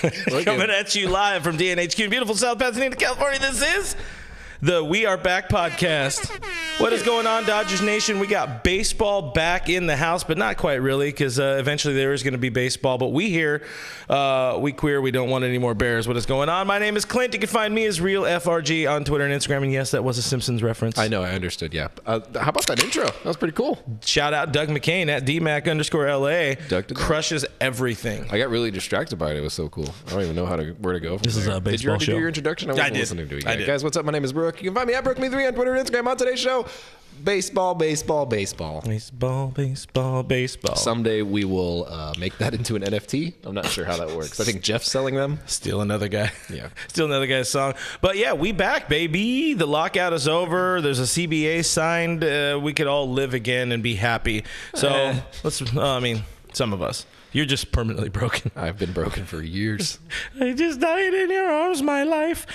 Coming at you live from DNHQ in beautiful South Pasadena, California. This is the We Are Back podcast. What is going on, Dodgers Nation? We got baseball back in the house, but not quite really, because eventually there is going to be baseball. But we here, we queer, we don't want any more Bears. What is going on? My name is Clint. You can find me as Real FRG on Twitter and Instagram. And yes, that was a Simpsons reference. I know, I understood, yeah. How about that intro? That was pretty cool. Shout out Doug McCain at DMac_LA. Doug did that. Crushes everything. I got really distracted by it. It was so cool. I don't even know where to go from This is there. a baseball Did you already show. do your introduction? I wasn't did. listening to it I yet. did. Guys, what's up? My name is Brooke. You can find me at BrookeMe3 on Twitter and Instagram. On today's show, baseball. Baseball. Someday we will make that into an NFT. I'm not sure how that works. I think Jeff's selling them. Still another guy. Yeah. Still another guy's song. But yeah, we back, baby. The lockout is over. There's a CBA signed. We could all live again and be happy. So some of us. You're just permanently broken. I've been broken for years. I just died in your arms, my life.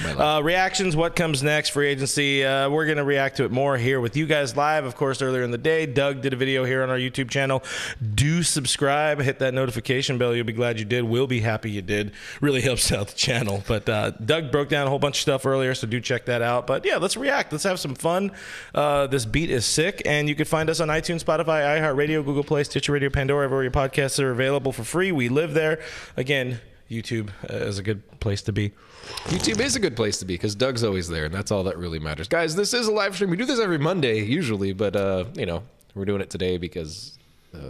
Reactions, what comes next, free agency. We're going to react to it more here with you guys live. Of course, earlier in the day, Doug did a video here on our YouTube channel. Do subscribe. Hit that notification bell. You'll be glad you did. We'll be happy you did. Really helps out the channel. But Doug broke down a whole bunch of stuff earlier, so do check that out. But yeah, let's react. Let's have some fun. This beat is sick. And you can find us on iTunes, Spotify, iHeartRadio, Google Play, Stitcher Radio, Pandora, everywhere your podcasts are available for free. We live there. Again, YouTube is a good place to be. YouTube is a good place to be because Doug's always there, and that's all that really matters. Guys, this is a live stream. We do this every Monday usually, but we're doing it today because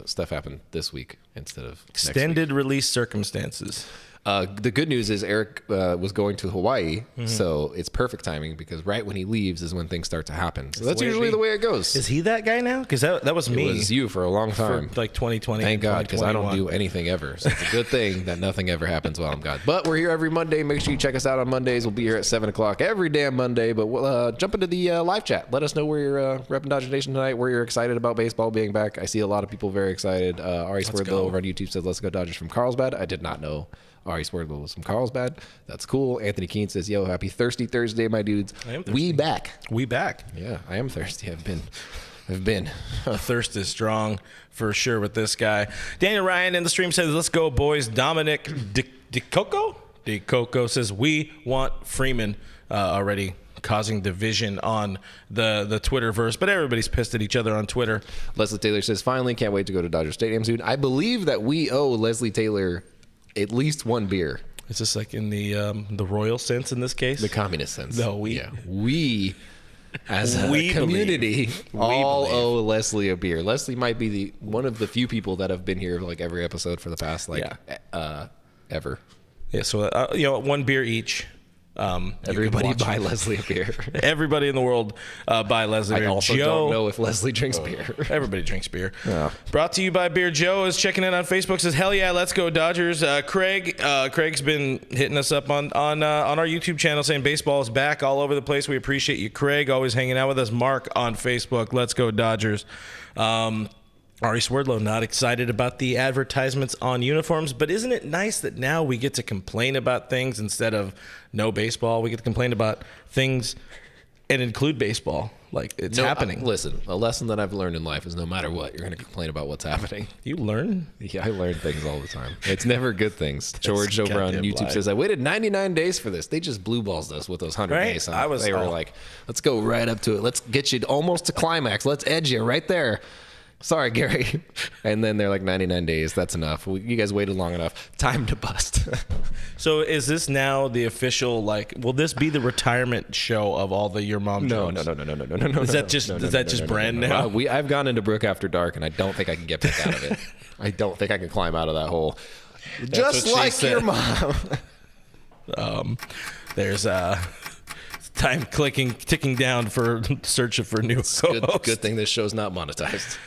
stuff happened this week instead of Extended release circumstances. The good news is Eric was going to Hawaii, so it's perfect timing because right when he leaves is when things start to happen. So that's usually the way it goes. Is he that guy now? Because that was me. It was you for a long time. For like 2020. Thank God, because I don't do anything ever. So it's a good thing that nothing ever happens while I'm gone. But we're here every Monday. Make sure you check us out on Mondays. We'll be here at 7 o'clock every damn Monday. But we'll jump into the live chat. Let us know where you're repping Dodger Nation tonight, where you're excited about baseball being back. I see a lot of people very excited. Ari Swerdlow over on YouTube says, "Let's go Dodgers from Carlsbad." I did not know Ari Swerdlow was from Carlsbad. That's cool. Anthony Keene says, "Yo, happy Thirsty Thursday, my dudes. We back." We back. Yeah, I am thirsty. I've been. The thirst is strong for sure with this guy. Daniel Ryan in the stream says, "Let's go, boys." Dominic DeCoco says, "We want Freeman." Already causing division on the Twitterverse, but everybody's pissed at each other on Twitter. Leslie Taylor says, "Finally, can't wait to go to Dodger Stadium soon." I believe that we owe Leslie Taylor at least one beer. Is this like in the royal sense in this case? The communist sense. No, we as a community all owe Leslie a beer. Leslie might be one of the few people that have been here like every episode for the past ever. Yeah, so one beer each. Everybody buy Leslie a beer. Everybody in the world buy Leslie a beer. I also don't know if Leslie drinks beer. Everybody drinks beer. Yeah. Brought to you by Beer Joe is checking in on Facebook. Says, "Hell yeah, let's go Dodgers." Craig's been hitting us up on our YouTube channel saying baseball is back all over the place. We appreciate you, Craig. Always hanging out with us. Mark on Facebook. Let's go Dodgers. Ari Swerdlow not excited about the advertisements on uniforms, but isn't it nice that now we get to complain about things instead of no baseball? We get to complain about things and include baseball. Like, it's happening. Listen, a lesson that I've learned in life is no matter what, you're going to complain about what's happening. You learn? Yeah, I learn things all the time. It's never good things. George over on YouTube says, "I waited 99 days for this." They just blue balls us with those 100 days. They were like, let's go right up to it. Let's get you almost to climax. Let's edge you right there. Sorry, Gary. And then they're like 99 days. That's enough. You guys waited long enough. Time to bust. So is this now the official, will this be the retirement show of all the Your Mom No. jokes? No. Is that just brand now? I've gone into Brooke After Dark, and I don't think I can get back out of it. I don't think I can climb out of that hole. Just like your mom. There's time ticking down for search for new co-hosts. Good thing this show's not monetized.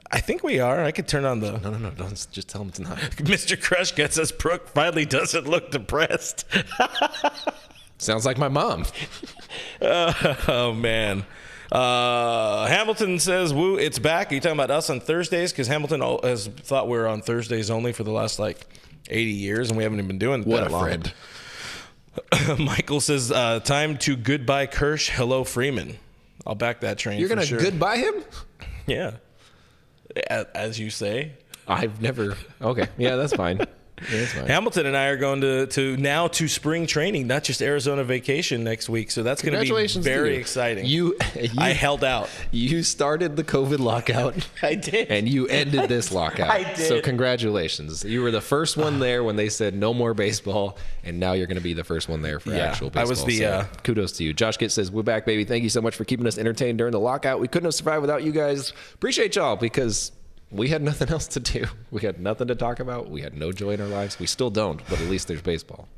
I think we are. I could turn on the... No. Don't just tell him it's not. Mr. Crushgut says Brooke finally doesn't look depressed. Sounds like my mom. Oh, man. Hamilton says, "Woo, it's back." Are you talking about us on Thursdays? Because Hamilton has thought we're on Thursdays only for the last, 80 years, and we haven't even been doing it that long. What a friend. Michael says, "Time to goodbye Kersh. Hello, Freeman." I'll back that train. You're going to goodbye him? Yeah. As you say. I've never. Okay. Yeah, that's fine. Yeah, that's fine. Hamilton and I are going to spring training, not just Arizona vacation next week. So that's going to be very exciting. I held out. You started the COVID lockout. I did. And you ended this lockout. I did. So congratulations. You were the first one there when they said no more baseball, and now you're going to be the first one there for actual baseball. I was the kudos to you. Josh Gitt says, we're back, baby. Thank you so much for keeping us entertained during the lockout. We couldn't have survived without you guys. Appreciate y'all because we had nothing else to do. We had nothing to talk about. We had no joy in our lives. We still don't, but at least there's baseball.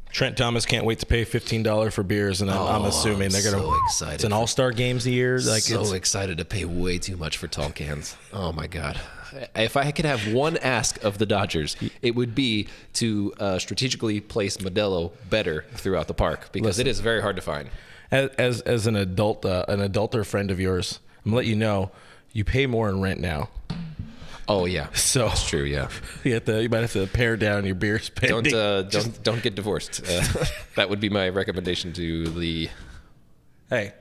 Trent Thomas can't wait to pay $15 for beers, and I'm assuming they're going to. So excited. It's an all-star games a year. Excited to pay way too much for tall cans. Oh my god! If I could have one ask of the Dodgers, it would be to strategically place Modelo better throughout the park because it is very hard to find. As an adulter friend of yours, I'm gonna let you know you pay more in rent now. Oh yeah, so that's true. Yeah, you might have to pare down your beer spending. Don't get divorced. That would be my recommendation to the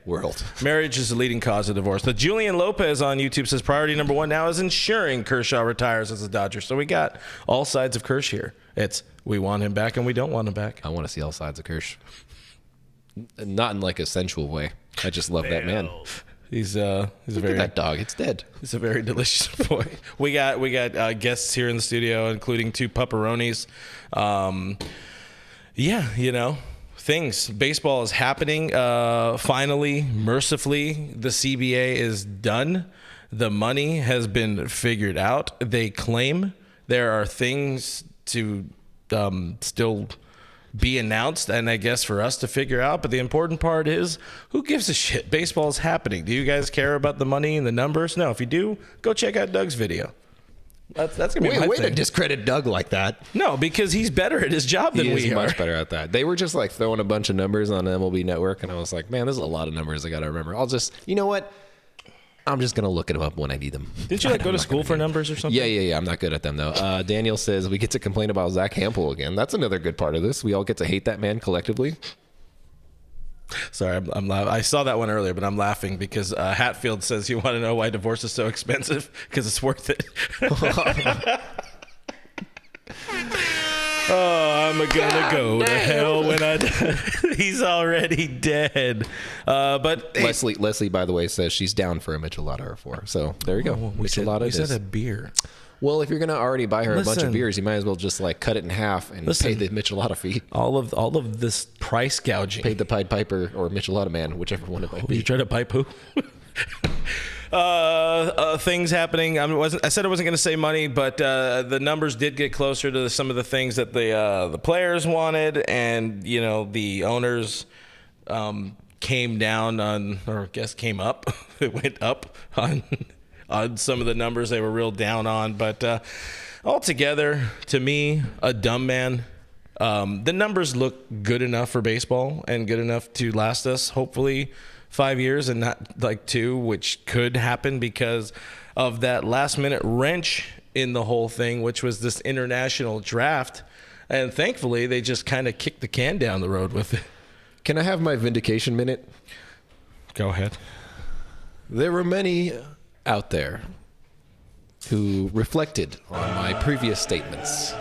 world. Marriage is the leading cause of divorce. The Julian Lopez on YouTube says priority number 1 now is ensuring Kershaw retires as a Dodger. So we got all sides of Kersh here. It's we want him back and we don't want him back. I want to see all sides of Kersh. Not in like a sensual way. I just love that man. He's Look at that dog. It's dead. He's a very delicious boy. We got guests here in the studio, including 2 pepperonis. Things. Baseball is happening. Finally, mercifully, the CBA is done. The money has been figured out. They claim there are things to still be announced, and I guess for us to figure out. But the important part is, who gives a shit? Baseball is happening. Do you guys care about the money and the numbers? No. If you do, go check out Doug's video. That's gonna be my way thing. to discredit Doug like that. No, because he's better at his job than we are. He's much better at that. They were just like throwing a bunch of numbers on MLB Network, and I was like, man, there's a lot of numbers I got to remember. You know what? I'm just going to look them up when I need them. Didn't you go to school for numbers or something? Yeah. I'm not good at them, though. Daniel says we get to complain about Zach Hampel again. That's another good part of this. We all get to hate that man collectively. Sorry, I'm laughing. I saw that one earlier, but I'm laughing because Hatfield says, you want to know why divorce is so expensive? Because it's worth it. Oh, I'm gonna go to hell when I die. He's already dead. But Leslie, by the way, says she's down for a michelada or 4. So there you go. Michelada. We said a beer. Well, if you're gonna already buy her a bunch of beers, you might as well just like cut it in half and pay the michelada fee. All of this price gouging. Pay the Pied Piper or Michelada Man, whichever one it might be. You try to pipe who? Things happening. I said I wasn't going to say money, but the numbers did get closer to some of the things that the players wanted, and the owners came down on, or I guess came up. It went up on some of the numbers they were real down on, but altogether, to me, a dumb man. The numbers look good enough for baseball and good enough to last us, hopefully, 5 years and not like 2, which could happen because of that last minute wrench in the whole thing, which was this international draft. And thankfully, they just kind of kicked the can down the road with it. Can I have my vindication minute? Go ahead. There were many out there who reflected on my previous statements.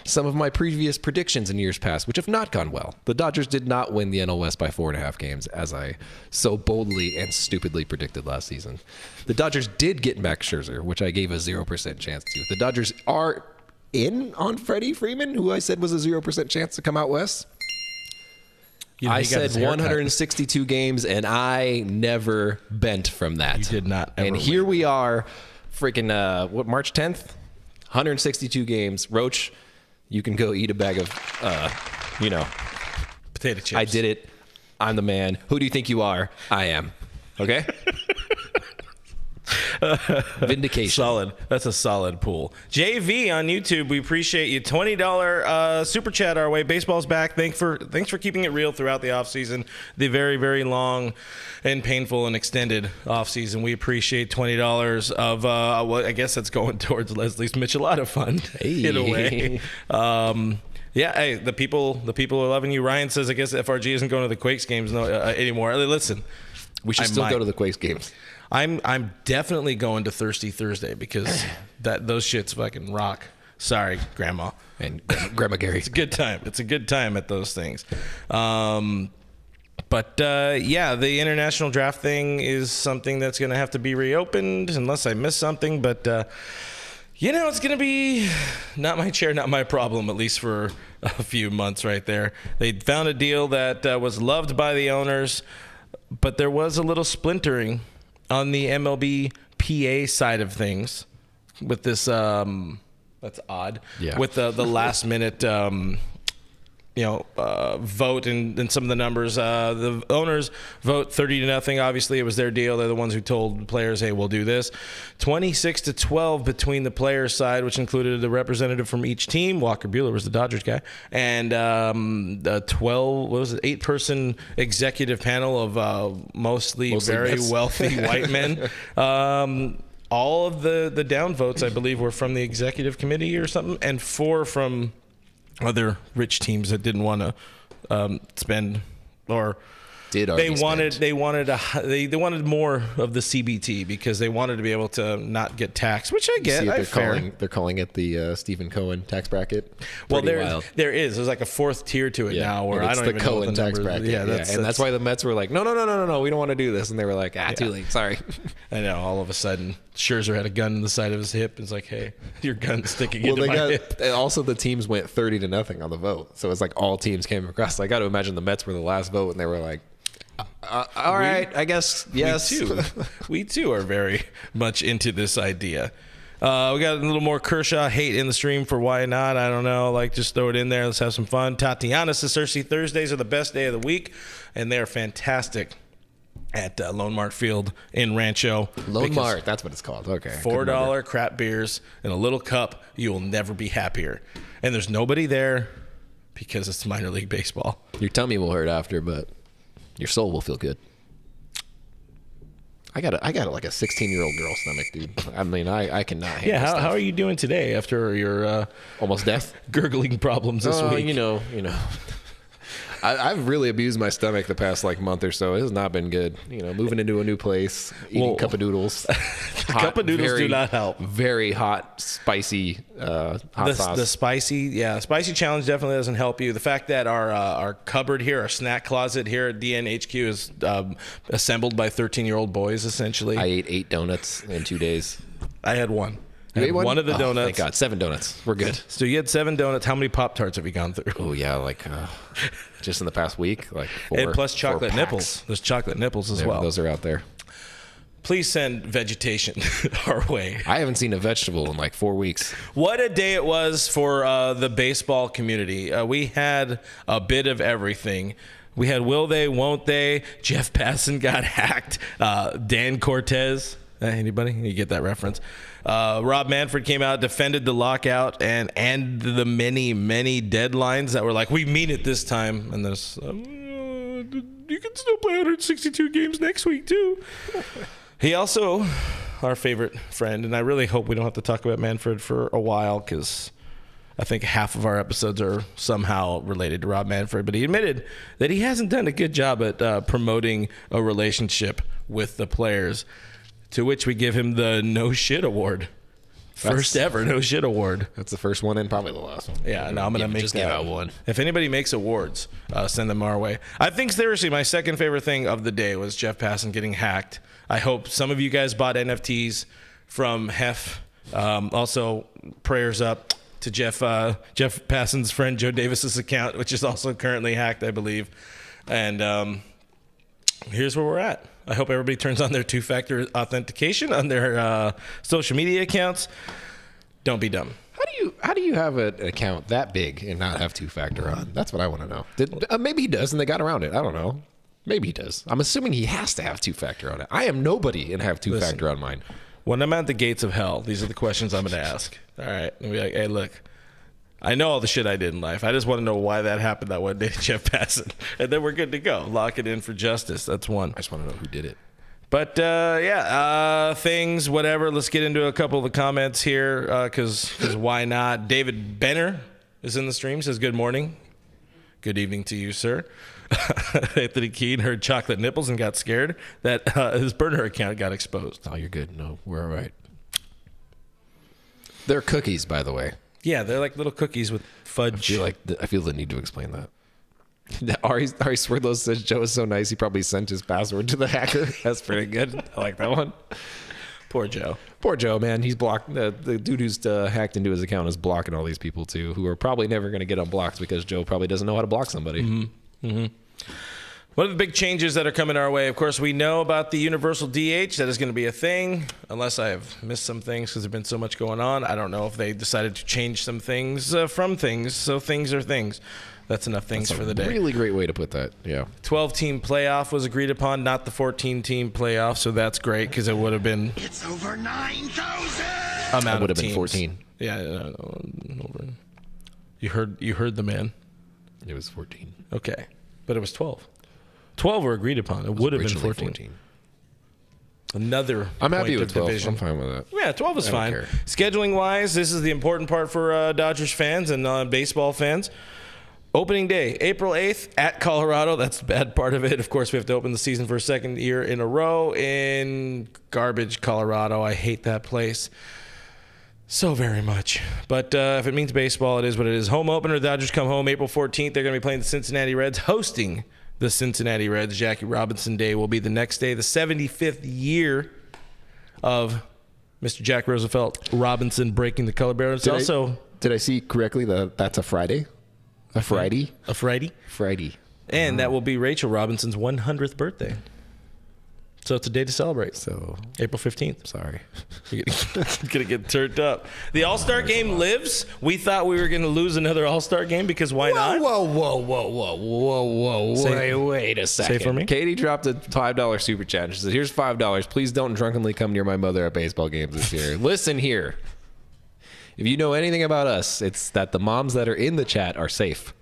Some of my previous predictions in years past, which have not gone well. The Dodgers did not win the NL West by 4.5 games, as I so boldly and stupidly predicted last season. The Dodgers did get Max Scherzer, which I gave a 0% chance to. The Dodgers are in on Freddie Freeman, who I said was a 0% chance to come out west. I said 162 games, and I never bent from that. You did not ever And here we are, freaking, March 10th? 162 games. Roach, you can go eat a bag of, potato chips. I did it. I'm the man. Who do you think you are? I am. Okay? Vindication. Solid. That's a solid pool. JV on YouTube, we appreciate you. $20 super chat our way. Baseball's back. Thanks for keeping it real throughout the offseason. The very, very long and painful and extended offseason. We appreciate $20 of I guess that's going towards Leslie's Michelada Fund in a way. Yeah, hey, the people are loving you. Ryan says, I guess FRG isn't going to the Quakes games anymore. Listen, we should still go to the Quakes games. I'm definitely going to Thirsty Thursday because those shits fucking rock. Sorry, Grandma. And Grandma Gary. It's a good time. It's a good time at those things. But the international draft thing is something that's going to have to be reopened unless I miss something. But, it's going to be not my chair, not my problem, at least for a few months right there. They found a deal that was loved by the owners, but there was a little splintering on the MLBPA side of things with this. That's odd. Yeah. With the last minute, vote and some of the numbers. The owners vote 30-0. Obviously, it was their deal. They're the ones who told players, "Hey, we'll do this." 26-12 between the players' side, which included the representative from each team. Walker Buehler was the Dodgers guy, and the 8-person executive panel of mostly very wealthy white men. All of the down votes, I believe, were from the executive committee or something, and 4 from other rich teams that didn't want to spend or they wanted more of the CBT because they wanted to be able to not get taxed, which I get. They're calling it the Stephen Cohen tax bracket. Well, there's like a 4th tier to it now where I don't even know the tax bracket. Yeah, that's why the Mets were like, no, we don't want to do this, and they were like, too late, sorry. I know. All of a sudden, Scherzer had a gun in the side of his hip. It's like, hey, your gun's sticking into my hip. And also, the teams went 30-0 on the vote, so it's like all teams came across. I got to imagine the Mets were the last vote, and they were like, all right, I guess, yes. We too are very much into this idea. We got a little more Kershaw hate in the stream for why not. I don't know. Like, just throw it in there. Let's have some fun. Tatiana Cersei Thursdays are the best day of the week, and they're fantastic at Lone Mart Field in Rancho. Lone Mart, that's what it's called. Okay. $4 crap beers in a little cup. You will never be happier. And there's nobody there because it's minor league baseball. Your tummy will hurt after, but your soul will feel good. I got like a 16-year-old girl stomach, dude. I mean, I cannot handle Yeah, how are you doing today after your almost death gurgling problems this week? You know. I've really abused my stomach the past month or so. It has not been good. Moving into a new place, eating cup of noodles. Cup of noodles do not help. Very hot, spicy hot sauce. The spicy challenge definitely doesn't help you. The fact that our cupboard here, our snack closet here at DNHQ is assembled by 13-year-old boys, essentially. I ate 8 donuts in 2 days. I had one. One of the donuts. Thank God. 7 donuts. We're good. So you had 7 donuts. How many Pop-Tarts have you gone through? Oh, yeah. Just in the past week, 4. And plus chocolate nipples. There's chocolate nipples as well. Those are out there. Please send vegetation our way. I haven't seen a vegetable in 4 weeks. What a day it was for the baseball community. We had a bit of everything. We had will they, won't they? Jeff Passan got hacked. Dan Cortez. Anybody? You get that reference? Rob Manfred came out, defended the lockout, and the many, many deadlines that were like, we mean it this time. And there's, you can still play 162 games next week, too. He also, our favorite friend, and I really hope we don't have to talk about Manfred for a while because I think half of our episodes are somehow related to Rob Manfred, but he admitted that he hasn't done a good job at promoting a relationship with the players. To which we give him the No Shit Award. First ever No Shit Award. That's the first one and probably the last one. Yeah, no, I'm going to make just that. Give out one. If anybody makes awards, send them our way. I think, seriously, my second favorite thing of the day was Jeff Passan getting hacked. I hope some of you guys bought NFTs from Hef. Also, prayers up to Jeff Passan's friend Joe Davis's account, which is also currently hacked, I believe. And here's where we're at. I hope everybody turns on their 2-factor authentication on their social media accounts. Don't be dumb. How do you have an account that big and not have 2-factor on? That's what I want to know. Maybe he does, and they got around it. I don't know. Maybe he does. I'm assuming he has to have 2-factor on it. I am nobody and have 2-factor on mine. When I'm at the gates of hell, these are the questions I'm going to ask. All right. And be like, hey, look. I know all the shit I did in life. I just want to know why that happened that one day to Jeff Passan. And then we're good to go. Lock it in for justice. That's one. I just want to know who did it. But, things, whatever. Let's get into a couple of the comments here because why not? David Benner is in the stream. Says, good morning. Good evening to you, sir. Anthony Keene heard chocolate nipples and got scared that his burner account got exposed. Oh, you're good. No, we're all right. They're cookies, by the way. Yeah, they're like little cookies with fudge. I feel the need to explain that. Ari Swerdlow says Joe is so nice he probably sent his password to the hacker. That's pretty good. I like that one. Poor Joe. Poor Joe, man. He's blocked. The dude who's hacked into his account is blocking all these people too, who are probably never going to get unblocked because Joe probably doesn't know how to block somebody. Mm-hmm. Mm-hmm. One of the big changes that are coming our way, of course, we know about the universal DH. That is going to be a thing, unless I have missed some things because there's been so much going on. I don't know if they decided to change some things from things, so things are things. That's enough things for the day. Really great way to put that, yeah. 12-team playoff was agreed upon, not the 14-team playoff, so that's great because it would have been... It's over 9,000! Amount it would have been been 14. Yeah, over. You heard the man. It was 14. Okay, but it was 12. 12 were agreed upon. It would have been 14. Another I'm happy with 12. Division. I'm fine with that. Yeah, 12 is fine. Care. Scheduling-wise, this is the important part for Dodgers fans and baseball fans. Opening day, April 8th at Colorado. That's the bad part of it. Of course, we have to open the season for a second year in a row in garbage Colorado. I hate that place so very much. But if it means baseball, it is what it is. Home opener, the Dodgers come home April 14th. They're going to be playing the Cincinnati Reds, hosting the Cincinnati Reds. Jackie Robinson Day will be the next day, the 75th year of Mr. Jack Roosevelt Robinson breaking the color barrier. Did I see correctly that that's a Friday? A Friday? A Friday. Friday. And that will be Rachel Robinson's 100th birthday. So it's a day to celebrate. So April 15th. Sorry. You're going to get turned up. The All-Star game lives. We thought we were going to lose another All-Star game because why not? Whoa. Wait a second. Say for me. Katie dropped a $5 super chat. She said, here's $5. Please don't drunkenly come near my mother at baseball games this year. Listen here. If you know anything about us, it's that the moms that are in the chat are safe.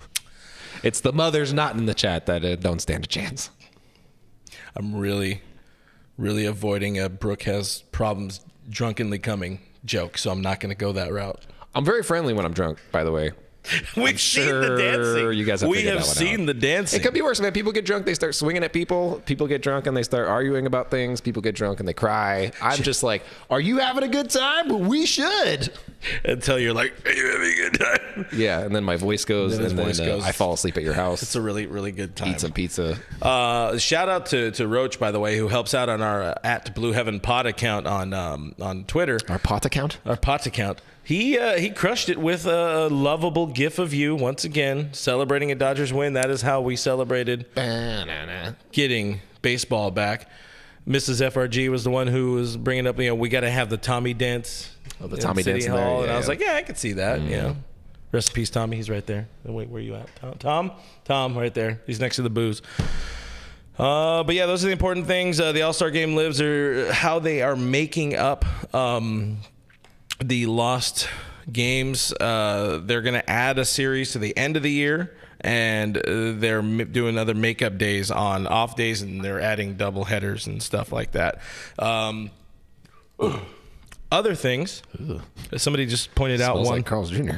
It's the mothers not in the chat that don't stand a chance. I'm really avoiding a Brooke has problems drunkenly coming joke, so I'm not going to go that route. I'm very friendly when I'm drunk, by the way. We've seen the dancing. You guys have we have seen the dancing. It could be worse, man. People get drunk, they start swinging at people. People get drunk and they start arguing about things. People get drunk and they cry. I'm just like, are you having a good time? We should. Until you're like, are you having a good time? Yeah, and then my voice goes, and then I fall asleep at your house. It's a really, really good time. Eat some pizza. Shout out to Roach, by the way, who helps out on our at Blue Heaven Pod account on Twitter. Our pot account? Our pot account. He crushed it with a lovable gif of you once again celebrating a Dodgers win. That is how we celebrated getting baseball back. Mrs. FRG was the one who was bringing up, we got to have the Tommy dance. Oh, the Tommy dance Hall, there. Yeah, and I was like, yeah, I could see that. Rest in peace, Tommy. He's right there. Wait, where are you at? Tom, right there. He's next to the booze. But yeah, those are the important things. The All-Star Game lives are how they are making up the lost games. They're going to add a series to the end of the year, and they're doing other makeup days on off days, and they're adding double headers and stuff like that. Other things, somebody just pointed out Smells one. like Carl's Jr.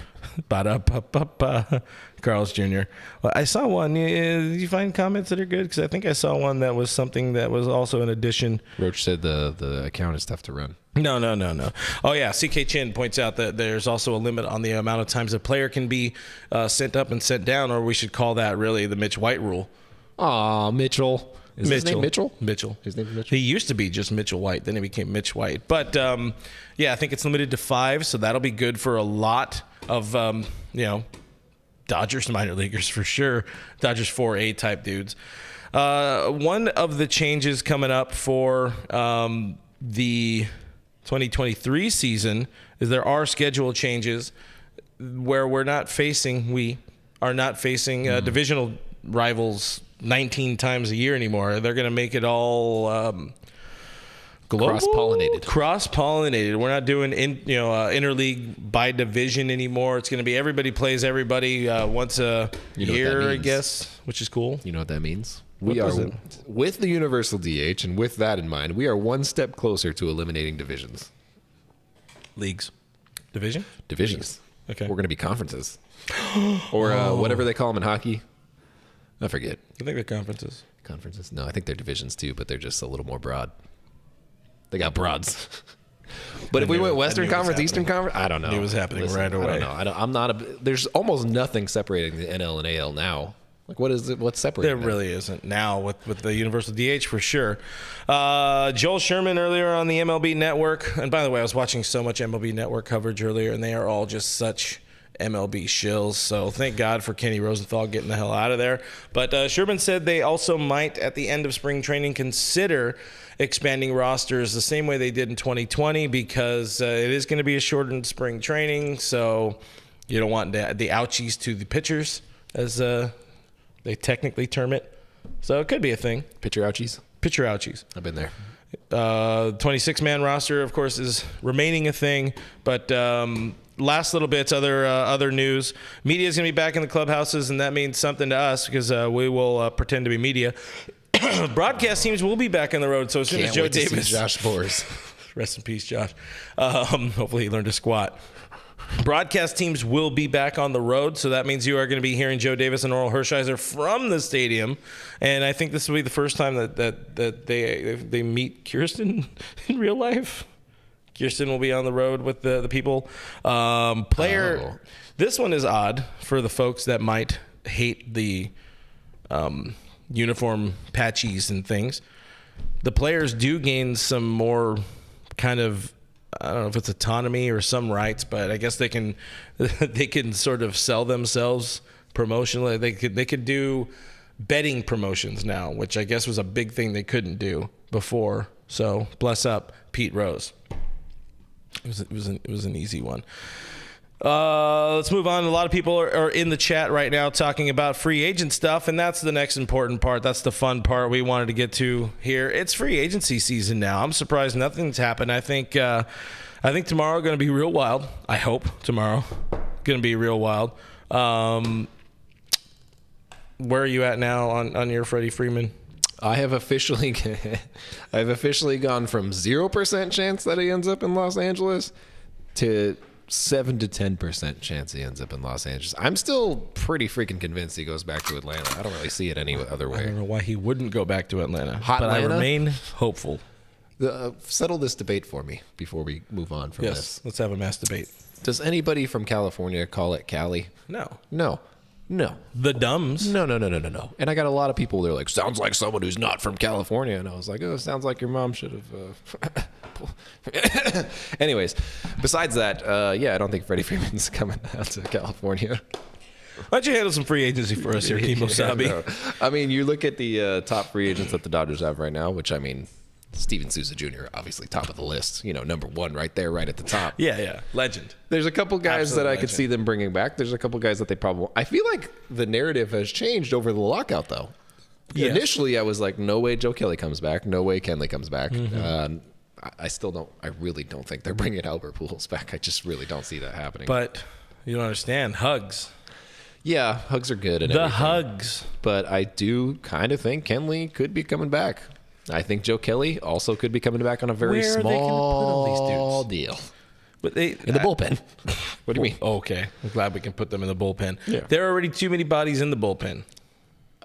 Carl's Jr. Well, I saw one. Did you find comments that are good? Because I think I saw one that was something that was also an addition. Roach said the account is tough to run. No. Oh, yeah. CK Chin points out that there's also a limit on the amount of times a player can be sent up and sent down, or we should call that really the Mitch White rule. Aw, Mitchell. Is his name Mitchell? Mitchell. His name is Mitchell? He used to be just Mitchell White. Then he became Mitch White. But, yeah, I think it's limited to 5, so that'll be good for a lot of, Dodgers minor leaguers for sure. Dodgers 4A type dudes. One of the changes coming up for the 2023 season is there are schedule changes where we are not facing divisional rivals 19 times a year anymore. They're going to make it all global, cross-pollinated. We're not doing interleague by division anymore. It's going to be everybody plays everybody once a year, I guess, which is cool. You know what that means? We are, with the universal DH and with that in mind, we are one step closer to eliminating divisions. Leagues. Divisions. Okay. We're going to be conferences. Or whatever they call them in hockey. I forget. I think they're conferences. Conferences? No, I think they're divisions too, but they're just a little more broad. They got broads. But if we went I Western knew it was Conference, happening. Eastern Conference, I don't know. It was happening right away. I don't know. I'm not a. There's almost nothing separating the NL and AL now. Like, what is it? What's separating? There really isn't now with the universal DH for sure. Joel Sherman earlier on the MLB Network. And by the way, I was watching so much MLB Network coverage earlier, and they are all just such MLB shills. So thank God for Kenny Rosenthal getting the hell out of there. But Sherman said they also might, at the end of spring training, consider expanding rosters the same way they did in 2020 because it is going to be a shortened spring training. So you don't want the ouchies to the pitchers, as they technically term it. So it could be a thing. Pitcher ouchies? Pitcher ouchies. I've been there. 26-man roster, of course, is remaining a thing. But last little bits, other news. Media is going to be back in the clubhouses, and that means something to us because we will pretend to be media. Broadcast teams will be back on the road. So as soon as Joe Davis... Josh Boers. Rest in peace, Josh. Hopefully he learned to squat. Broadcast teams will be back on the road, so that means you are going to be hearing Joe Davis and Oral Hershiser from the stadium. And I think this will be the first time that they meet Kirsten in real life. Kirsten will be on the road with the people. This one is odd for the folks that might hate the uniform patches and things. The players do gain some more kind of, I don't know if it's autonomy or some rights, but I guess they can sort of sell themselves promotionally. They could do betting promotions now, which I guess was a big thing they couldn't do before. So bless up Pete Rose. It was an easy one. Let's move on. A lot of people are in the chat right now talking about free agent stuff, and that's the next important part. That's the fun part we wanted to get to here. It's free agency season now. I'm surprised nothing's happened. I think tomorrow going to be real wild. I hope tomorrow going to be real wild. Where are you at now on your Freddie Freeman? I have officially gone from 0% chance that he ends up in Los Angeles to 7 to 10% chance he ends up in Los Angeles. I'm still pretty freaking convinced he goes back to Atlanta. I don't really see it any other way. I don't know why he wouldn't go back to Atlanta, Atlanta? I remain hopeful. Settle this debate for me before we move on from this. Yes, let's have a mass debate. Does anybody from California call it Cali? No. The Dumbs. No. And I got a lot of people, they're like, sounds like someone who's not from California. And I was like, oh, sounds like your mom should have... Anyways, besides that, I don't think Freddie Freeman's coming out to California. Why don't you handle some free agency for us here, Kimo Sabi? No. I mean, you look at the top free agents that the Dodgers have right now, which, I mean, Steven Souza Jr., obviously top of the list. Number one right there, right at the top. Yeah. Legend. There's a couple guys Absolute that I legend. could see them bringing back. There's a couple guys that they probably... I feel like the narrative has changed over the lockout, though. Yes. Initially, I was like, no way Joe Kelly comes back. No way Kenley comes back. Mm-hmm. I really don't think they're bringing Albert Pujols back. I just really don't see that happening. But you don't understand. Hugs. Yeah, hugs are good. And the everything. hugs. But I do kind of think Kenley could be coming back. I think Joe Kelly also could be coming back on a very Where small are they gonna put all these deal. But they In the bullpen. What do you mean? Okay. I'm glad we can put them in the bullpen. Yeah. There are already too many bodies in the bullpen.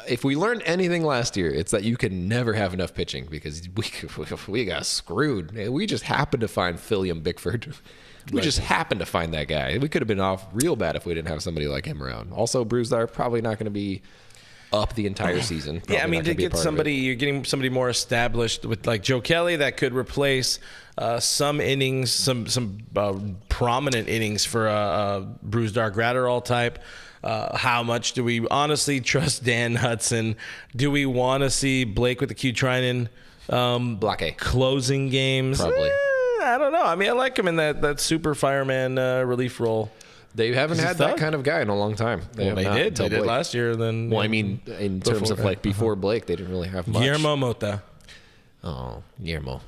If we learned anything last year, it's that you can never have enough pitching because we got screwed. We just happened to find William Bickford. We just happened to find that guy. We could have been off real bad if we didn't have somebody like him around. Also, Brusdar probably not going to be up the entire season. Yeah, I mean, to get somebody, you're getting somebody more established with like Joe Kelly that could replace some innings, some prominent innings for a Brusdar Gratterall type. How much do we honestly trust Dan Hudson? Do we want to see Blake with the Q Trinan Block A closing games? Probably. I don't know. I mean, I like him in that super fireman relief role. They haven't had that kind of guy in a long time. They did. They did last year. Then I mean, in terms of like before Blake, they didn't really have much. Guillermo Mota. Oh, Guillermo.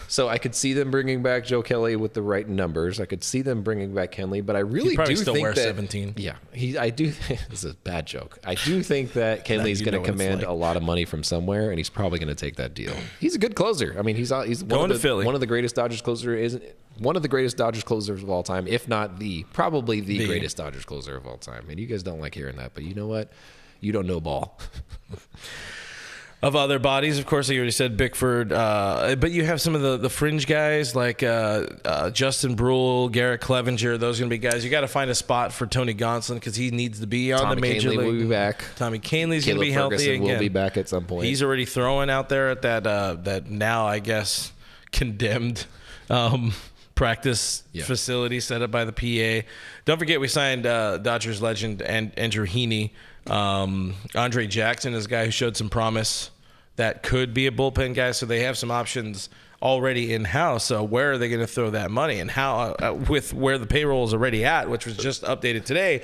So I could see them bringing back Joe Kelly with the right numbers. I could see them bringing back Kenley, but I really do still think wear that 17. Yeah, I do. This is a bad joke. I do think that Kenley's going to command a lot of money from somewhere, and he's probably going to take that deal. He's a good closer. I mean, he's going to Philly. One of the greatest Dodgers closers one of the greatest Dodgers closers of all time, if not probably the greatest Dodgers closer of all time. And you guys don't like hearing that, but you know what? You don't know ball. of other bodies. Of course, like you already said, Bickford. But you have some of the fringe guys like Justin Brule, Garrett Clevenger. Those are going to be guys. You got to find a spot for Tony Gonsolin because he needs to be on the major league. Will be back. Tommy Kahnle's going to be Ferguson healthy again. Will be back at some point. He's already throwing out there at that now, I guess, condemned practice facility set up by the PA. Don't forget we signed Dodgers legend Andrew Heaney. Andre Jackson is a guy who showed some promise that could be a bullpen guy, so they have some options already in-house. So where are they going to throw that money, and how with where the payroll is already at, which was just updated today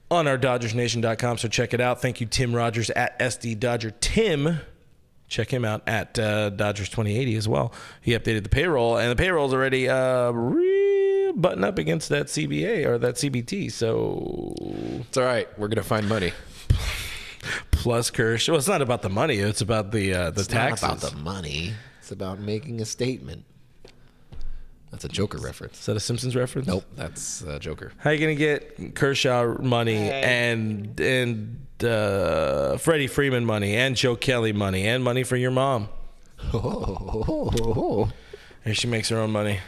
on our DodgersNation.com, so check it out. Thank you, Tim Rogers at SD Dodger. Tim, check him out at Dodgers 2080 as well. He updated the payroll, and the payroll's already button up against that CBA or that CBT. So it's all right. We're gonna find money. Plus Kershaw. Well, it's not about the money. It's about the taxes. It's not about the money. It's about making a statement. That's a Joker reference. Is that a Simpsons reference? Nope, that's Joker. How are you gonna get Kershaw money and Freddie Freeman money and Joe Kelly money and money for your mom? And she makes her own money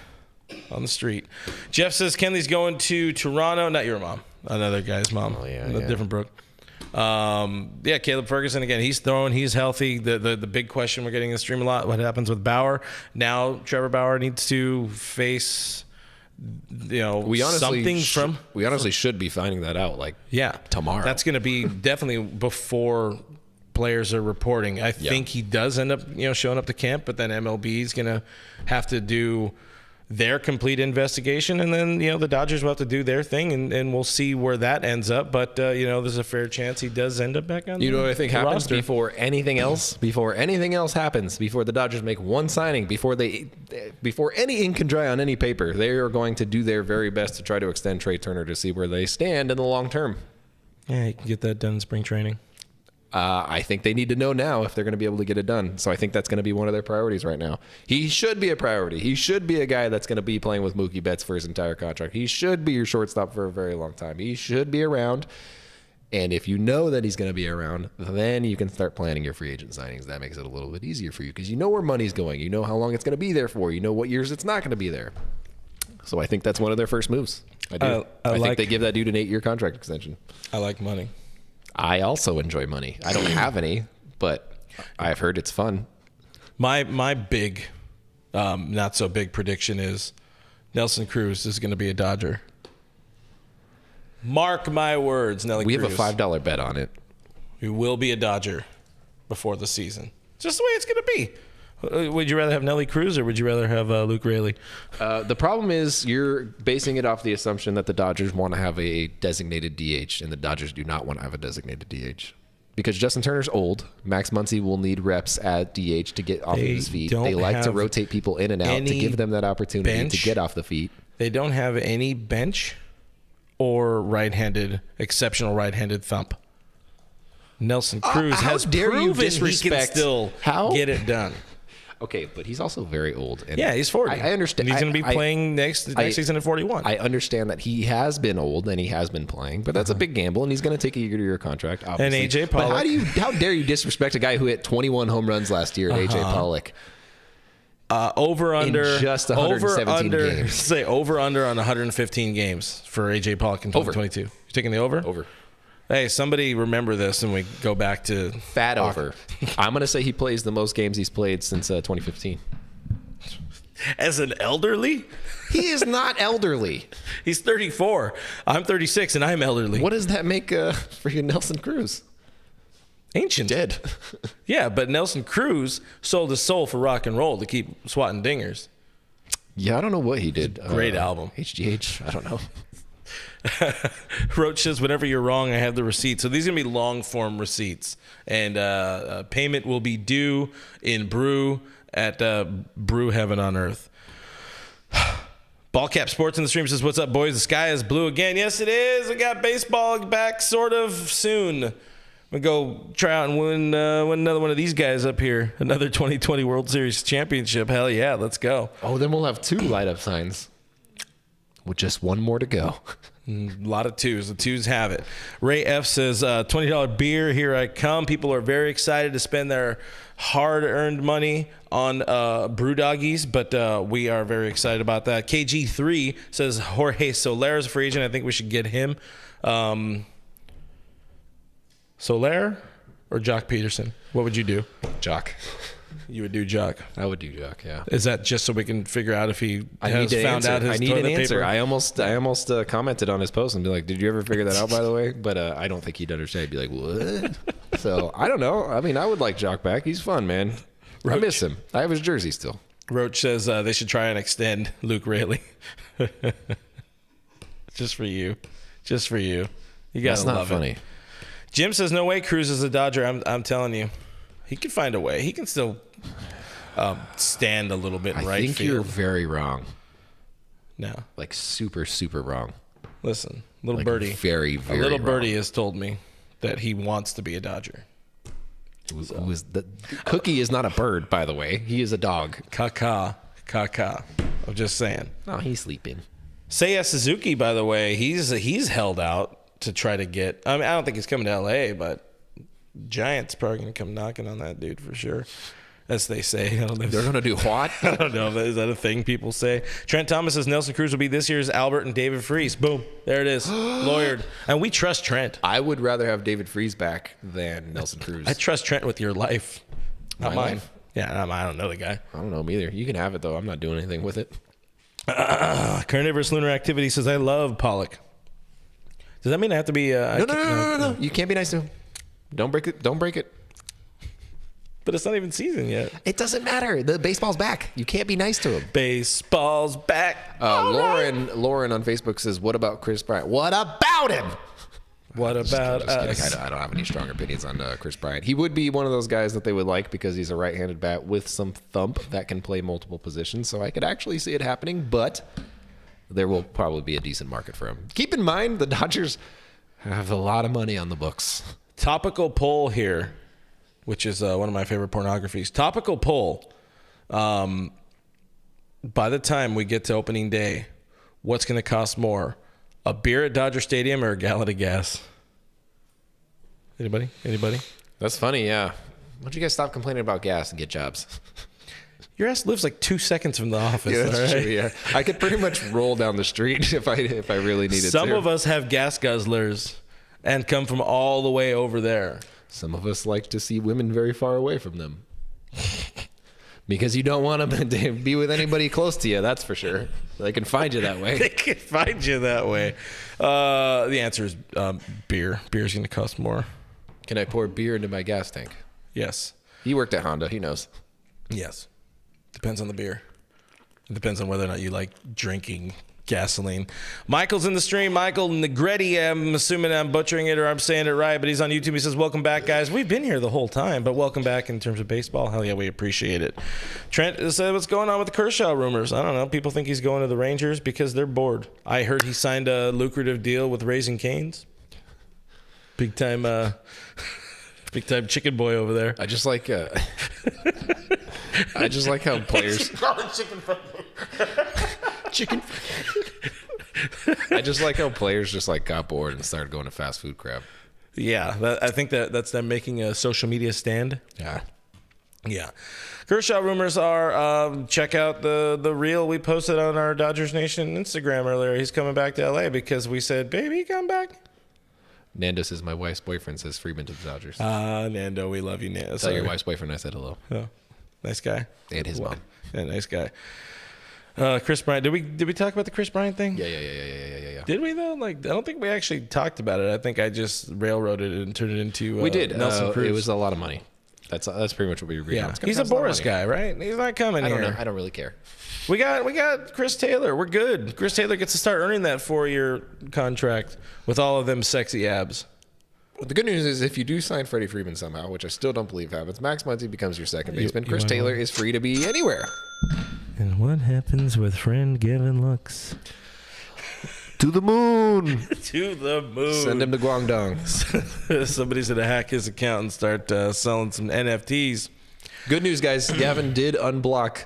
on the street. Jeff says Kenley's going to Toronto. Not your mom. Another guy's mom. Oh, yeah, different Brooke. Caleb Ferguson again. He's throwing. He's healthy. The big question we're getting in the stream a lot. What happens with Bauer? Now Trevor Bauer needs to face, we honestly should be finding that out tomorrow. That's going to be definitely before players are reporting. I think he does end up showing up to camp, but then MLB is going to have to do their complete investigation, and then the Dodgers will have to do their thing, and we'll see where that ends up. But there's a fair chance he does end up back on. What I think happens roster. before anything else happens, before the Dodgers make one signing, before any ink can dry on any paper, they are going to do their very best to try to extend Trey Turner to see where they stand in the long term. Yeah, you can get that done in spring training. I think they need to know now if they're going to be able to get it done. So I think that's going to be one of their priorities right now. He should be a priority. He should be a guy that's going to be playing with Mookie Betts for his entire contract. He should be your shortstop for a very long time. He should be around. And if you know that he's going to be around, then you can start planning your free agent signings. That makes it a little bit easier for you because you know where money's going. You know how long it's going to be there for. You know what years it's not going to be there. So I think that's one of their first moves. I do. I think they give that dude an 8-year contract extension. I like money. I also enjoy money. I don't have any, but I've heard it's fun. My big, not so big prediction is Nelson Cruz is going to be a Dodger. Mark my words, Nelly Cruz. We have a $5 bet on it. He will be a Dodger before the season. Just the way it's going to be. Would you rather have Nelly Cruz or would you rather have Luke Raley? The problem is you're basing it off the assumption that the Dodgers want to have a designated DH, and the Dodgers do not want to have a designated DH. Because Justin Turner's old. Max Muncy will need reps at DH to get off of his feet. They like to rotate people in and out to give them that opportunity to get off the feet. They don't have any bench or exceptional right-handed thump. Nelson Cruz has proven he can still get it done. Okay, but he's also very old. And he's 40. I understand. And he's going to be playing next season at 41. I understand that he has been old and he has been playing, but that's a big gamble, and he's going to take a year-to-year contract, obviously. And A.J. Pollock. But how dare you disrespect a guy who hit 21 home runs last year, A.J. Pollock? Over/under in just 117 games. Say over/under on 115 games for A.J. Pollock in 2022. You're taking the over? Over. Hey, somebody remember this and we go back to... Fat over. I'm going to say he plays the most games he's played since 2015. As an elderly? He is not elderly. He's 34. I'm 36 and I'm elderly. What does that make for you, Nelson Cruz? Ancient. Dead. Yeah, but Nelson Cruz sold his soul for rock and roll to keep swatting dingers. Yeah, I don't know what he did. Great album. HGH, I don't know. Roach says, whenever you're wrong, I have the receipt. So these are going to be long-form receipts. And payment will be due in brew at Brew Heaven on Earth. Ballcap Sports in the stream says, what's up, boys? The sky is blue again. Yes, it is. We got baseball back sort of soon. We'll go try out and win another one of these guys up here. Another 2020 World Series championship. Hell yeah, let's go. Oh, then we'll have 2 light-up signs. with just one more to go. A lot of twos. The twos have it. Ray F says, $20 beer, here I come. People are very excited to spend their hard-earned money on brew doggies, but we are very excited about that. KG3 says, Jorge Soler is a free agent. I think we should get him. Soler or Jock Peterson? What would you do? Jock. You would do Jock. I would do Jock, yeah. Is that just so we can figure out if he has found answer. out his I need toilet an answer. paper? I almost commented on his post and be like, did you ever figure that out, by the way? But I don't think he'd understand. He'd be like, what? So, I don't know. I mean, I would like Jock back. He's fun, man. Roach. I miss him. I have his jersey still. Roach says they should try and extend Luke Raley. Just for you. Just for you. You gotta That's not love funny. it. Jim says, no way Cruz is a Dodger. I'm telling you. He can find a way. He can still stand a little bit in right field. I think you're very wrong. No. Like super, super wrong. Listen, little Like birdie. very, very A little wrong. birdie has told me that he wants to be a Dodger. Who is the Cookie is not a bird, by the way. He is a dog. Kaka. I'm just saying. Oh, he's sleeping. Seiya Suzuki, by the way, he's held out to try to get. I mean, I don't think he's coming to L.A., but Giants probably going to come knocking on that dude for sure, as they say. I don't know. They're going to do what? I don't know. Is that a thing people say? Trent Thomas says Nelson Cruz will be this year's Albert and David Freese. Boom. There it is. Lawyered. And we trust Trent. I would rather have David Freese back than Nelson Cruz. I trust Trent with your life. Not My mine. life? Yeah, I don't know the guy. I don't know him either. You can have it, though. I'm not doing anything with it. Carnivorous Lunar Activity says, I love Pollock. Does that mean I have to be... No. You can't be nice to him. Don't break it. Don't break it. But it's not even season yet. It doesn't matter. The baseball's back. You can't be nice to him. Baseball's back. Lauren on Facebook says, what about Chris Bryant? What about him? What about us? Kidding. I don't have any strong opinions on Chris Bryant. He would be one of those guys that they would like because he's a right-handed bat with some thump that can play multiple positions. So I could actually see it happening, but there will probably be a decent market for him. Keep in mind, the Dodgers have a lot of money on the books. Topical poll here, which is one of my favorite pornographies. Topical poll. By the time we get to opening day, what's going to cost more? A beer at Dodger Stadium or a gallon of gas? Anybody? That's funny, yeah. Why don't you guys stop complaining about gas and get jobs? Your ass lives like 2 seconds from the office. Yeah, that's all right? true, yeah. I could pretty much roll down the street if I really needed to. Some of us have gas guzzlers and come from all the way over there. Some of us like to see women very far away from them. Because you don't want to be with anybody close to you, that's for sure. They can find you that way. They can find you that way. The answer is beer. Beer's going to cost more. Can I pour beer into my gas tank? Yes. He worked at Honda. He knows. Yes. Depends on the beer. It depends on whether or not you like drinking gasoline. Michael's in the stream. Michael Negretti. I'm assuming I'm butchering it or I'm saying it right, but he's on YouTube. He says, welcome back, guys. We've been here the whole time, but welcome back in terms of baseball. Hell yeah, we appreciate it. Trent said, what's going on with the Kershaw rumors? I don't know. People think he's going to the Rangers because they're bored. I heard he signed a lucrative deal with Raising Cane's. Big time chicken boy over there. I just like how players chicken. I just like how players just like got bored and started going to fast food crap. Yeah, I think that's them making a social media stand. Yeah. Kershaw rumors are check out the reel we posted on our Dodgers Nation Instagram earlier. He's coming back to LA because we said, baby, come back. Nando says my wife's boyfriend says Freeman to the Dodgers. Nando, we love you, Nando. Tell your wife's boyfriend I said hello. Oh, nice guy. And his mom. Yeah, nice guy. Chris Bryant. Did we talk about the Chris Bryant thing? Yeah. Did we though? Like, I don't think we actually talked about it. I think I just railroaded it and turned it into. We did. Nelson Cruz. It was a lot of money. That's pretty much what we agreed on. Yeah, he's a Boris guy, right? He's not coming here. I don't know. I don't really care. We got Chris Taylor. We're good. Chris Taylor gets to start earning that 4-year contract with all of them sexy abs. Well, the good news is if you do sign Freddie Freeman somehow, which I still don't believe happens, Max Muncy becomes your second baseman. Chris Taylor is free to be anywhere. And what happens with friend Gavin Lux? To the moon. To the moon. Send him to Guangdong. Somebody's going to hack his account and start selling some NFTs. Good news, guys. Gavin did unblock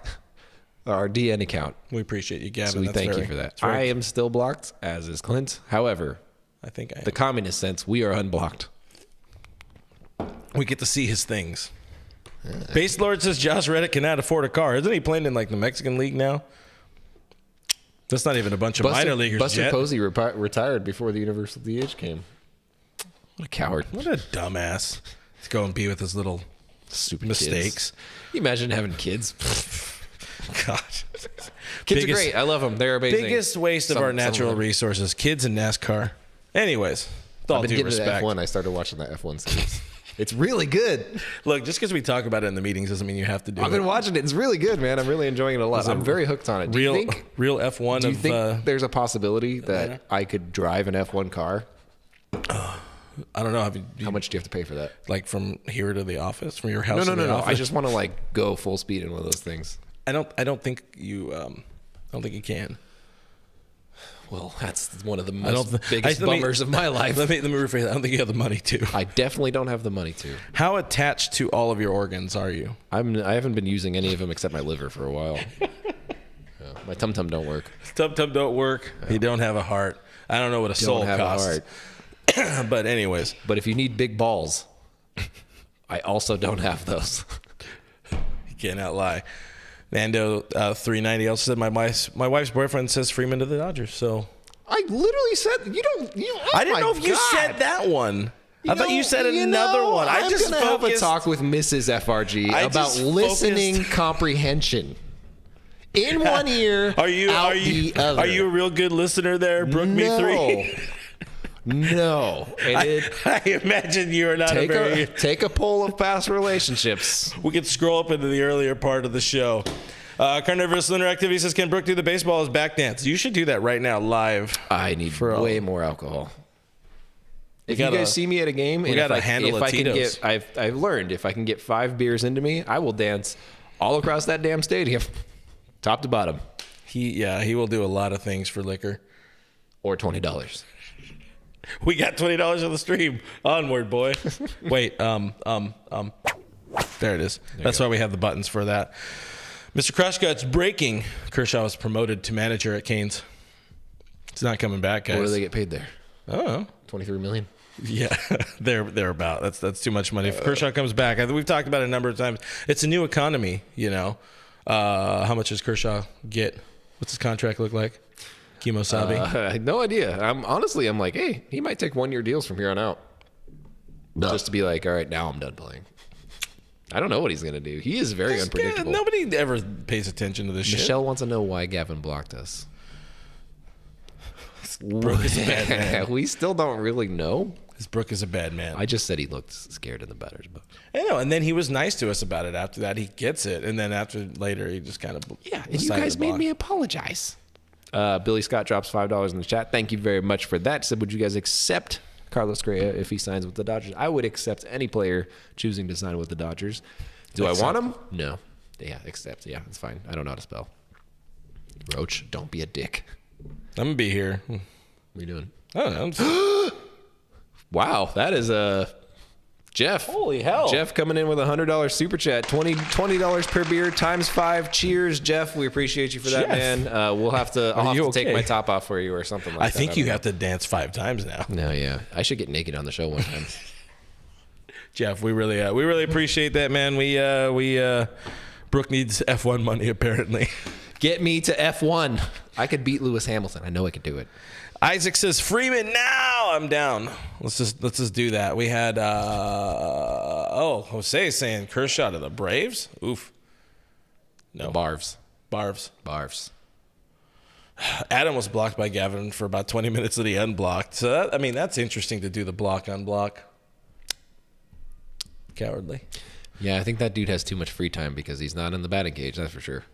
our DN account. We appreciate you, Gavin. So we thank you for that. I am still blocked, as is Clint. However, I think I am. The communist sense, we are unblocked. We get to see his things. Base Lord says Josh Reddick cannot afford a car. Isn't he playing in like the Mexican League now? That's not even a bunch of minor leaguers Buster yet. Posey retired before the universal DH came. What a coward. What a dumbass. Let's go and be with his little Stupid mistakes. Kids. Can you imagine having kids? God. Kids are great. I love them. They're amazing. Biggest waste of our natural resources. Kids and NASCAR. Anyways, with all due respect. F1. I started watching that F1 series. It's really good. Look, just because we talk about it in the meetings doesn't mean you have to do it. I've been watching it. It's really good, man. I'm really enjoying it a lot. I'm very hooked on it. Real F1 Do you think there's a possibility that I could drive an F1 car? I don't know. How much do you have to pay for that? Like from here to the office, from your house to the office? I just want to like go full speed in one of those things. I don't think you can. Well, that's one of the biggest bummers of my life. Let me rephrase that. I don't think you have the money to. I definitely don't have the money to. How attached to all of your organs are you? I haven't been using any of them except my liver for a while. My tum-tum don't work. Tum-tum don't work. No. You don't have a heart. I don't know what a soul costs. But anyways. But if you need big balls, I also don't have those. You can't lie. Mando 390 also said my wife's boyfriend says Freeman to the Dodgers. So I literally said I didn't know if you said that one. I thought you said another one. I'm just gonna have a talk with Mrs. FRG about listening comprehension. In one ear, are you a real good listener there, Brook Me 3? No. I imagine you are not take a poll of past relationships. We could scroll up into the earlier part of the show. Carnivorous Lunar Activity says, can Brooke do the baseball as back dance? You should do that right now live. I need way more alcohol. If you guys see me at a game, and if I can get, I've learned if I can get 5 beers into me, I will dance all across that damn stadium, top to bottom. He will do a lot of things for liquor. Or $20. We got $20 on the stream. Onward, boy. Wait, there it is. That's why we have the buttons for that. Mr. Crushgut's breaking. Kershaw was promoted to manager at Canes. It's not coming back, guys. What do they get paid there? Oh, $23 million. Yeah, they're about. That's too much money. If Kershaw comes back, we've talked about it a number of times. It's a new economy, you know. How much does Kershaw get? What's his contract look like? Kimosabe? I had no idea. I'm like, hey, he might take 1-year deals from here on out. No. Just to be like, all right, now I'm done playing. I don't know what he's going to do. He is very unpredictable. Nobody ever pays attention to this shit. Michelle wants to know why Gavin blocked us. Brooke is a bad man. We still don't really know. Because Brooke is a bad man. I just said he looked scared in the batter's box. I know, and then he was nice to us about it after that. He gets it, and then later he just kind of... Yeah, and you guys made me apologize. Billy Scott drops $5 in the chat. Thank you very much for that. Said, would you guys accept Carlos Correa if he signs with the Dodgers? I would accept any player choosing to sign with the Dodgers. Do I want him? No. Yeah, accept. Yeah, it's fine. I don't know how to spell. Roach, don't be a dick. I'm going to be here. What are you doing? I don't know. Wow, that is Jeff. Holy hell. Jeff coming in with a $100 super chat. $20 per beer times 5. Cheers, Jeff. We appreciate you for that, man. I'll have to take my top off for you or something like that. I think you have to dance 5 times now. No, yeah. I should get naked on the show one time. Jeff, we really appreciate that, man. Brooke needs F1 money apparently. Get me to F1. I could beat Lewis Hamilton. I know I could do it. Isaac says Freeman now. I'm down. Let's just do that. We had Jose saying Kershaw to the Braves. Oof. No. Barves. Adam was blocked by Gavin for about 20 minutes that he unblocked. So that's interesting to do the block unblock. Cowardly. Yeah, I think that dude has too much free time because he's not in the batting cage. That's for sure.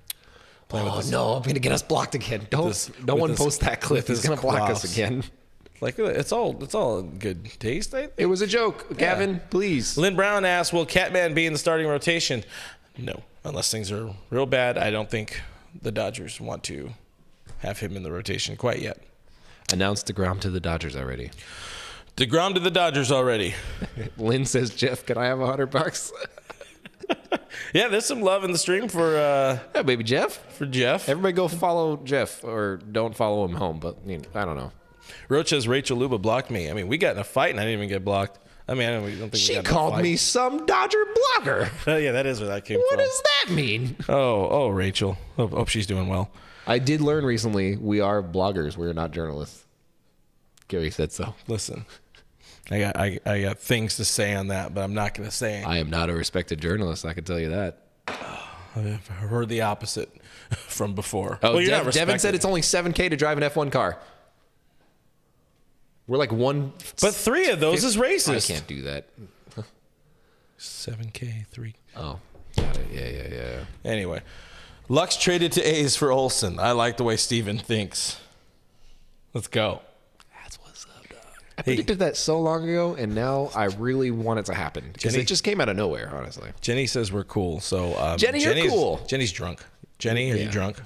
No, I'm going to get us blocked again. No one post that clip. He's going to block us again. Like, it's all good taste, I think. It was a joke. Gavin, please. Lynn Brown asks, will Catman be in the starting rotation? No. Unless things are real bad, I don't think the Dodgers want to have him in the rotation quite yet. Announced DeGrom to the Dodgers already. DeGrom to the Dodgers already. Lynn says, Jeff, can I have $100? Yeah, there's some love in the stream for baby Jeff. for Jeff. Everybody go follow Jeff, or don't follow him home. But I don't know. Roach says Rachel Luba blocked me. I mean, we got in a fight and I didn't even get blocked. I mean, I don't think She we got in a called fight. me some Dodger blogger. Oh, yeah, that is where that came What from. does that mean? Oh, Rachel. Hope she's doing well. I did learn recently we are bloggers. We're not journalists. Gary said so. Listen, I got things to say on that, but I'm not going to say anything. I am not a respected journalist. I can tell you that. I've heard the opposite from before. Oh, well, you're not Devin said respected. it's only $7,000 to drive an F1 car. We're like one. But 3 of those is racist. I can't do that. 7K, 3. Oh, got it. Yeah. Anyway, Lux traded to A's for Olsen. I like the way Steven thinks. Let's go. That's what's up, dog. I predicted that so long ago, and now I really want it to happen because Jenny- it just came out of nowhere, honestly. Jenny says we're cool. So Jenny, you're cool. Jenny's drunk. Jenny, are you drunk?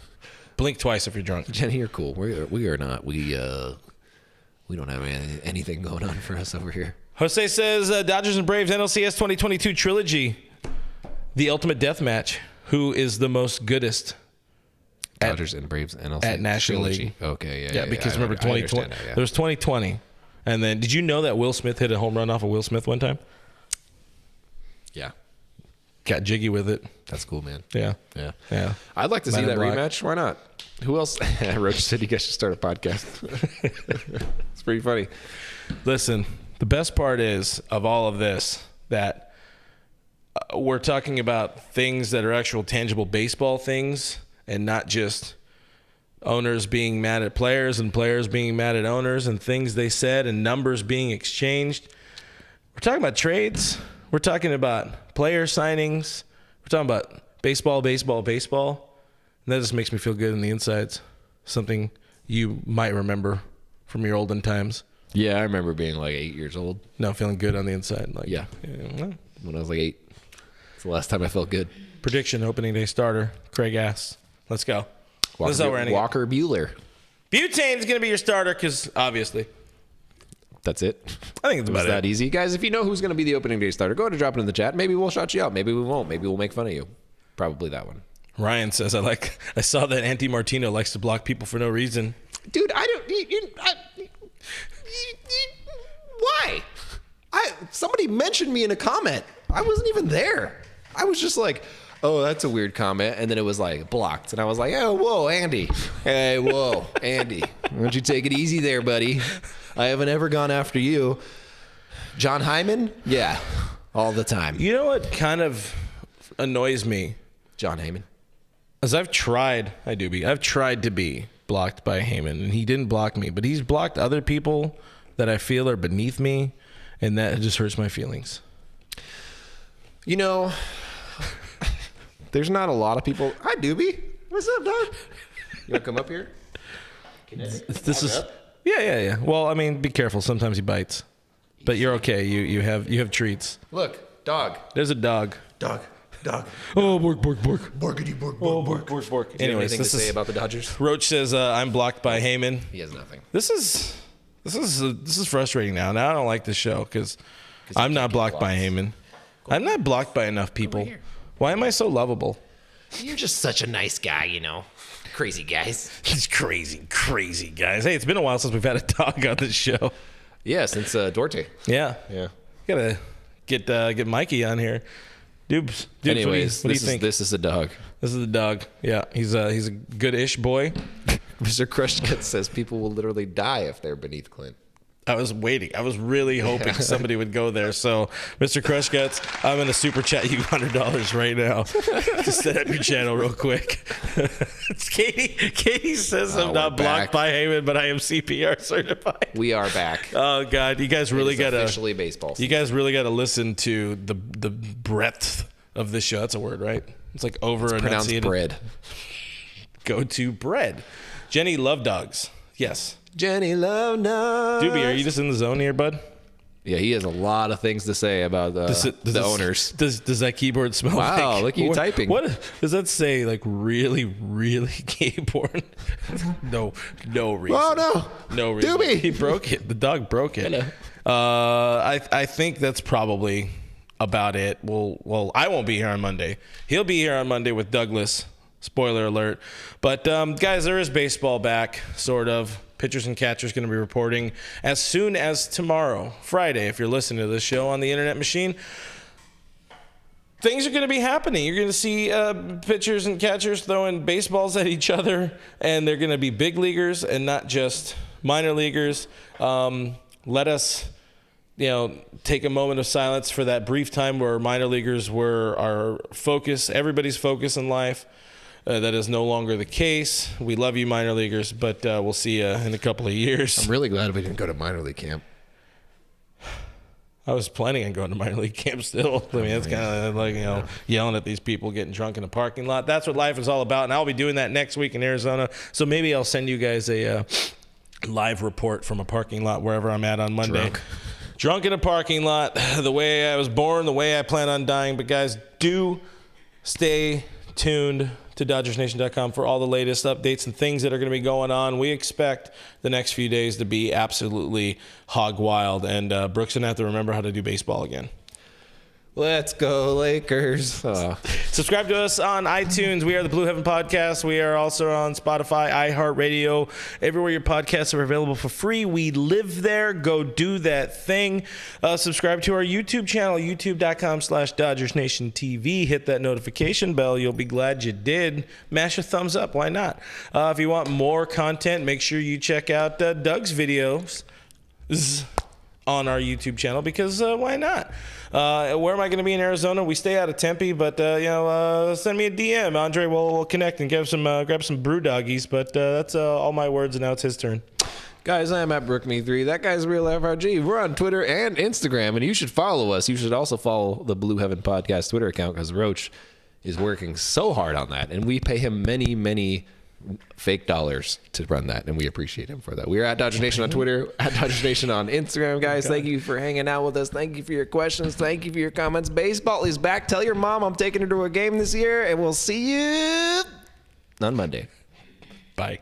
Blink twice if you're drunk. Jenny, you're cool. We are not. We don't have anything going on for us over here. Jose says Dodgers and Braves NLCS 2022 trilogy, the ultimate death match. Who is the most goodest? Dodgers and Braves NLCS at National trilogy. League. Okay, Yeah, because remember I understand 2020. now, yeah. There was 2020, and then did you know that Will Smith hit a home run off of Will Smith one time? Yeah, Got jiggy with it. that's cool, man. Yeah. Yeah. I'd like to see Man in that Black. rematch. Why not? Who else? Roach said you guys should start a podcast. It's pretty funny. Listen, the best part is of all of this that we're talking about things that are actual tangible baseball things and not just owners being mad at players and players being mad at owners and things they said and numbers being exchanged. We're talking about trades. We're talking about player signings. We're talking about baseball. And that just makes me feel good in the insides. Something you might remember from your olden times. Yeah, I remember being like 8 years old. No, feeling good on the inside. Like, Yeah. well, When I was like 8. It's the last time I felt good. prediction, opening day starter, Craig Ass. Let's go. This is how we're ending it. Walker Buehler. Butane's going to be your starter because, obviously, That's it. I think it's It was about that it. easy. Guys, if you know who's going to be the opening day starter, go ahead and drop it in the chat. Maybe we'll shout you out. Maybe we won't. Maybe we'll make fun of you. Probably that one. Ryan says, I saw that Anti Martino likes to block people for no reason. Dude, I don't... why? Somebody mentioned me in a comment. I wasn't even there. I was just like, oh, that's a weird comment. And then it was like blocked. And I was like, oh, whoa, Andy. Hey, whoa, Andy. Why don't you take it easy there, buddy? I haven't ever gone after you. John Hyman? Yeah, all the time. You know what kind of annoys me? John Hyman. As I've tried to be blocked by Heyman, and he didn't block me, but he's blocked other people that I feel are beneath me, and that just hurts my feelings. You know, there's not a lot of people. Hi, Doobie. What's up, dog? You want to come up here? This is yeah. Well, I mean, be careful. Sometimes he bites, but you're okay. You have treats. Look, dog. There's a dog. Dog. Oh, bork. Borkity bork bork bork. Bork. Do you have Anyways, anything to say about the Dodgers? Roach says I'm blocked by Heyman. He has nothing. This is frustrating now. Now I don't like this show because I'm not blocked by Heyman. I'm not blocked by enough people. Why am I so lovable? You're just such a nice guy, you know. Crazy guys. These crazy guys. Hey, it's been a while since we've had a dog on this show. Yeah, since Dorte. Yeah. Yeah. Gotta get Mikey on here. Dubes. Anyways, what do you think? This is a dog. This is the dog. Yeah, he's a good-ish boy. Mr. Crush Gut says people will literally die if they're beneath Clint. I was waiting. I was really hoping somebody would go there. So, Mr. Crush Guts, I'm going to super chat you $100 right now to set up your channel real quick. It's Katie. Katie says I'm not we're blocked back. by Heyman, but I am CPR certified. We are back. Oh God, you guys really got to officially baseball season. You guys really got to listen to the breadth of this show. That's a word, right? It's like over Pronounced enunciated. bread. Go to bread. Jenny Love Dogs. Yes. Jenny Love Nuts. Doobie, are you just in the zone here, bud? Yeah, he has a lot of things to say about the owners. Does that keyboard smell Wow, like... look at you typing. What does that say? Like really gay porn? No reason. Oh, no. No reason. Doobie. He broke it. The dog broke it. Hello. I think that's probably about it. Well, I won't be here on Monday. He'll be here on Monday with Douglas. Spoiler alert. But guys, there is baseball back, sort of. Pitchers and catchers going to be reporting as soon as tomorrow, Friday, if you're listening to this show on the Internet Machine. Things are going to be happening. You're going to see pitchers and catchers throwing baseballs at each other, and they're going to be big leaguers and not just minor leaguers. Let us, take a moment of silence for that brief time where minor leaguers were our focus, everybody's focus in life. That is no longer the case. We love you, minor leaguers, but we'll see you in a couple of years. I'm really glad we didn't go to minor league camp. I was planning on going to minor league camp still. I mean, it's kind of like, yelling at these people, getting drunk in a parking lot. That's what life is all about, and I'll be doing that next week in Arizona. So maybe I'll send you guys a live report from a parking lot wherever I'm at on Monday. Drunk in a parking lot, the way I was born, the way I plan on dying. But guys, do stay tuned to DodgersNation.com for all the latest updates and things that are going to be going on. We expect the next few days to be absolutely hog wild, and Brooks going to have to remember how to do baseball again. Let's go Lakers. Subscribe to us on iTunes. We are the Blue Heaven Podcast. We are also on Spotify, iHeartRadio, everywhere your podcasts are available for free. We live there. Go do that thing. Subscribe to our YouTube channel, youtube.com/DodgersNationTV. Hit that notification bell. You'll be glad you did. Mash a thumbs up. Why not? If you want more content, make sure you check out Doug's videos on our YouTube channel, because why not? Where am I going to be in Arizona? We stay out of Tempe, but send me a DM. Andre will connect and grab some brew doggies. But that's all my words, and now it's his turn. Guys, I am at BrookMe3. That guy's Real FRG. We're on Twitter and Instagram, and you should follow us. You should also follow the Blue Heaven Podcast Twitter account, because Roach is working so hard on that, and we pay him many, many fake dollars to run that, and we appreciate him for that. We are at Dodger Nation on Twitter, at Dodger Nation on Instagram. Guys, thank you for hanging out with us. Thank you for your questions. Thank you for your comments. Baseball is back. Tell your mom I'm taking her to a game this year, and we'll see you on Monday. Bye.